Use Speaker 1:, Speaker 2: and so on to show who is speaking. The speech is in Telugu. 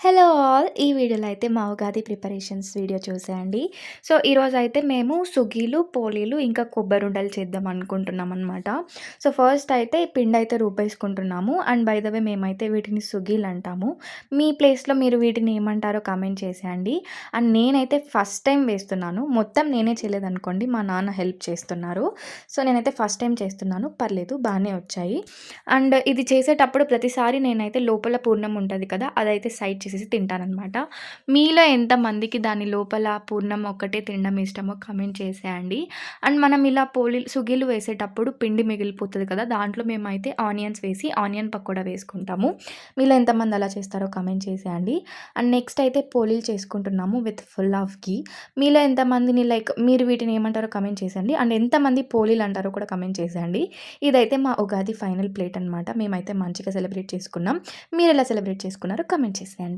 Speaker 1: Hello all! ఈ వీడియోలో అయితే మా ఉగాది ప్రిపరేషన్స్ వీడియో చూసేయండి. సో, ఈరోజైతే మేము సుగీలు, పోలీలు ఇంకా కొబ్బరుండలు చేద్దాం అనుకుంటున్నామనమాట. సో, ఫస్ట్ అయితే పిండైతే రుబ్బేసుకుంటున్నాము. అండ్ బై ద వే మేమైతే వీటిని సుగీలంటాము. మీ ప్లేస్‌లో మీరు వీటిని ఏమంటారో కామెంట్ చేసేయండి. అండ్ నేనైతే ఫస్ట్ టైం వేస్తున్నాను. మొత్తం నేనే చేయలేదనుకోండి. మా నాన్న హెల్ప్ చేస్తున్నారు. సో, నేనైతే ఫస్ట్ టైం చేస్తున్నాను. పర్లేదు బానే వచ్చాయి. అండ్ ఇది చేసేటప్పుడు ప్రతిసారి నేనైతే లోపల పూర్ణం ఉంటది కదా! అదైతే సైడ్ చేసేసి తింటాననమాట. మీలో ఎంతమందికి దాని లోపల పూర్ణం ఒక్కటే తినడం ఇష్టమో కామెంట్ చేసేయండి. అండ్ మనం ఇలా సుగీలు వేసేటప్పుడు పిండి మిగిలిపోతది కదా! దాంట్లో మేమైతే ఆనియన్స్ వేసి ఆనియన్ పకోడా వేసుకుంటాము. మీలో ఎంతమంది అలా చేస్తారో కామెంట్ చేసేయండి. అండ్ నెక్స్ట్ అయితే పోలీలు చేసుకుంటున్నాము విత్ ఫుల్ ఆఫ్ ఘీ. మీలో ఎంతమందిని మీరు వీటిని ఏమంటారో కామెంట్ చేసేయండి. అండ్ ఎంతమంది పోలీలు అంటారో కూడా కామెంట్ చేసేయండి. ఇదైతే మా ఉగాది ఫైనల్ ప్లేట్ అనమాట. మేమైతే మంచిగా సెలబ్రేట్ చేసుకున్నాం. మీరెలా సెలబ్రేట్ చేసుకున్నారో కామెంట్ చేసేయండి.